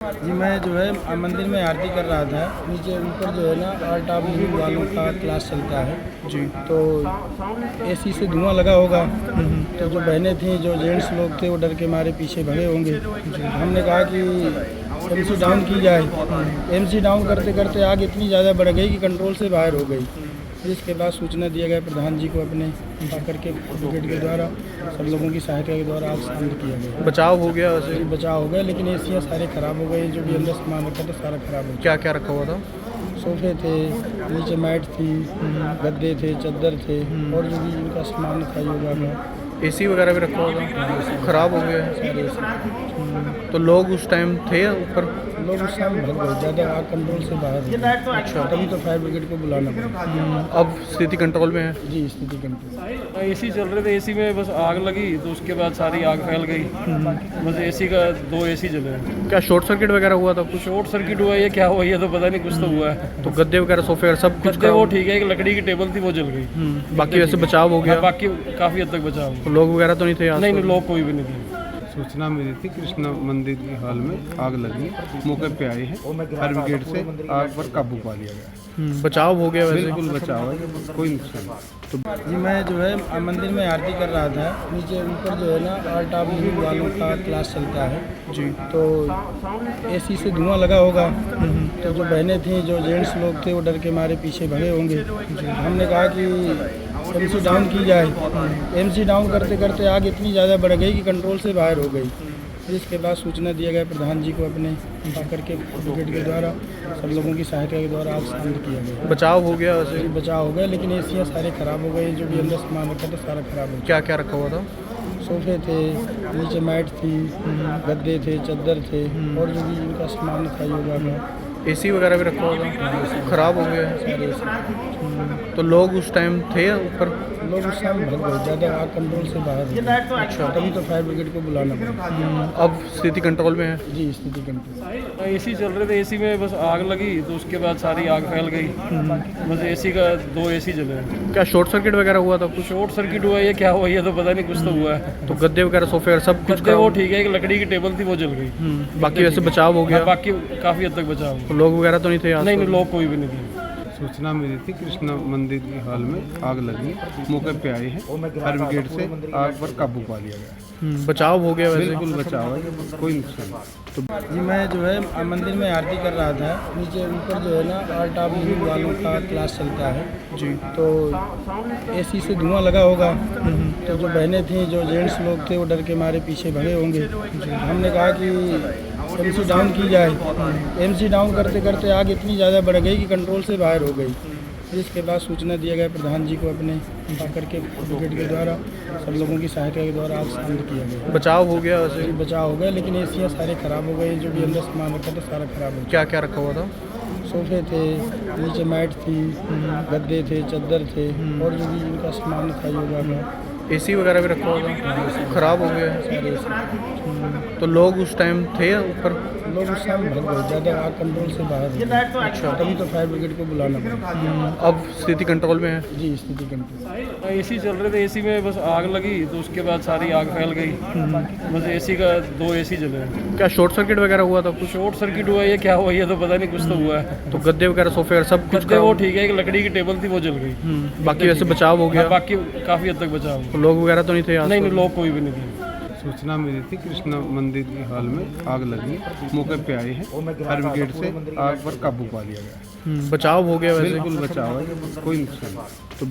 जी मैं जो है मंदिर में आरती कर रहा था। नीचे ऊपर जो है ना आर्ट ऑफ लिविंग वालों का क्लास चलता है जी। तो एसी से धुआं लगा होगा। तो जो बहनें थीं, जो जेंट्स लोग थे, वो डर के मारे पीछे भगे होंगे। हमने कहा कि एमसी डाउन की जाए। एमसी डाउन करते करते आग इतनी ज़्यादा बढ़ गई कि कंट्रोल से बाहर हो गई। जिसके बाद सूचना दिया गया प्रधान जी को अपने करके ब्रिगेड के द्वारा सब लोगों की सहायता के द्वारा आग शांत किया गया। बचाव हो गया वैसे? जी बचाव हो गया, लेकिन एसियाँ सारे ख़राब हो गए। जो भी अंदर सामान रखा था सारा ख़राब हो गया। क्या क्या रखा हुआ था? सोफे थे, नीचे मैट थी, गद्दे थे, चादर थे और जो भी इनका सामान था योगा का। एसी वगैरह भी रखा हुआ था, खराब हो गया है। सारे ऐसे तो लोग उस टाइम थे ऊपर? लोग उस टाइम भग गए, ज़्यादा आग कंट्रोल से बाहर हो गई। अच्छा, तभी तो फायर ब्रिगेड को बुलाना पड़ा। अब स्थिति कंट्रोल में है? जी स्थिति कंट्रोल। एसी चल रहे थे, एसी में बस आग लगी तो उसके बाद सारी आग फैल गई। बस एसी का 2 एसी जले। क्या शॉर्ट सर्किट वगैरह हुआ था कुछ? शॉर्ट सर्किट हुआ है, क्या हुआ ये तो पता नहीं, कुछ तो हुआ है। तो गद्दे वगैरह सोफे वगैरह सब कुछ गद्दे वो ठीक है, एक लकड़ी की टेबल थी वो जल गई। बाकी वैसे बचाव हो गया? बाकी काफी हद तक बचाव हुआ। तो लोग वगैरह तो नहीं थे नहीं नहीं, लोग कोई भी नहीं थे। सूचना मिली थी कृष्णा मंदिर के हॉल में आग लगी। मौके पे आए हैं, फायर ब्रिगेड से आग पर काबू पा लिया गया। बचाव हो गया वैसे? बिल्कुल बचाव है, कोई नुकसान नहीं। तो जी मैं जो है मंदिर में आरती कर रहा था। नीचे ऊपर जो है ना आर्ट ऑफ लिविंग वालों का क्लास चलता है जी। तो एसी से धुआं लगा होगा। तो जो बहनें थीं, जो जेंट्स लोग थे, वो डर के मारे पीछे भगे होंगे। हमने कहा कि एमसी डाउन की जाए। एमसी डाउन करते करते आग इतनी ज़्यादा बढ़ गई कि कंट्रोल से बाहर हो गई। जिसके बाद सूचना दिया गया प्रधान जी को अपने करके ब्रिगेड के द्वारा सब लोगों की सहायता के द्वारा आग शांत किया गया। बचाव हो गया वैसे? जी बचाव हो गया, लेकिन एसियाँ सारे ख़राब हो गए। जो भी अंदर सामान रखा था सारा ख़राब हो गया। क्या क्या रखा हुआ था? सोफे थे, नीचे मैट थी, गद्दे थे, चादर थे और जो भी इनका सामान था योगा का। एसी वगैरह भी रखा हुआ था, खराब हो गया है। सारे ऐसे तो लोग उस टाइम थे ऊपर? लोग उस टाइम भग गए, ज़्यादा आग कंट्रोल से बाहर हो गई। अच्छा, तभी तो फायर ब्रिगेड को बुलाना पड़ा। अब स्थिति कंट्रोल में है? जी स्थिति कंट्रोल। एसी चल रहे थे, एसी में बस आग लगी तो उसके बाद सारी आग फैल गई। बस एसी का 2 एसी जले। क्या शॉर्ट सर्किट वगैरह हुआ था कुछ? शॉर्ट सर्किट हुआ है, ये क्या हुआ ये तो पता नहीं, कुछ तो हुआ है। तो गद्दे वगैरह सोफे वगैरह सब कुछ गद्दे वो ठीक है, एक लकड़ी की टेबल थी वो जल गई। बाकी वैसे बचाव हो गया? बाकी काफी हद तक बचाव हुआ। तो लोग वगैरह तो नहीं थे? नहीं नहीं, लोग कोई भी नहीं थे। सूचना मिली थी कृष्णा मंदिर के हॉल में आग लगी। मौके पे आए हैं, फायर ब्रिगेड से आग पर काबू पा लिया गया। बचाव हो गया वैसे? बिल्कुल बचाव है, कोई नुकसान नहीं। तो जी मैं जो है मंदिर में आरती कर रहा था। नीचे ऊपर जो है ना आर्ट ऑफ लिविंग वालों का क्लास चलता है जी। तो एसी से धुआं लगा होगा। तो जो बहनें थीं, जो जेंट्स लोग थे, वो डर के मारे पीछे भगे होंगे। हमने कहा कि एमसी डाउन की जाए। एमसी डाउन करते करते आग इतनी ज़्यादा बढ़ गई कि कंट्रोल से बाहर हो गई। जिसके बाद सूचना दिया गया प्रधान जी को अपने करके ब्रिगेड के द्वारा सब लोगों की सहायता के द्वारा आग शांत किया गया। बचाव हो गया वैसे? जी बचाव हो गया, लेकिन एसियाँ सारे ख़राब हो गए। जो भी अंदर सामान रखा था सारा ख़राब हो गया। क्या क्या रखा हुआ था? सोफे थे, नीचे मैट थी, गद्दे थे, चादर थे और जो भी इनका सामान था योगा का। एसी वगैरह भी रखा हुआ था, खराब हो गया है। सारे ऐसे तो लोग उस टाइम थे ऊपर? लोग उस टाइम भग गए, ज़्यादा आग कंट्रोल से बाहर हो गई। अच्छा, तभी तो फायर ब्रिगेड को बुलाना पड़ा। अब स्थिति कंट्रोल में है? जी स्थिति कंट्रोल। एसी चल रहे थे, एसी में बस आग लगी तो उसके बाद सारी आग फैल गई। बस एसी का 2 एसी जले। क्या शॉर्ट सर्किट वगैरह हुआ था कुछ? शॉर्ट सर्किट हुआ है, ये क्या हुआ ये तो पता नहीं, कुछ तो हुआ है। तो गद्दे वगैरह सोफे वगैरह सब कुछ गद्दे वो ठीक है, एक लकड़ी की टेबल थी वो जल गई। बाकी वैसे बचाव हो गया? बाकी काफी हद तक बचाव हुआ। तो लोग वगैरह तो नहीं थे? नहीं नहीं, लोग कोई भी नहीं थे। सूचना मिली थी कृष्णा मंदिर के हॉल में आग लगी। मौके पे आए हैं, फायर ब्रिगेड से आग पर काबू पा लिया गया। बचाव हो गया वैसे? बिल्कुल बचाव है, कोई नुकसान नहीं।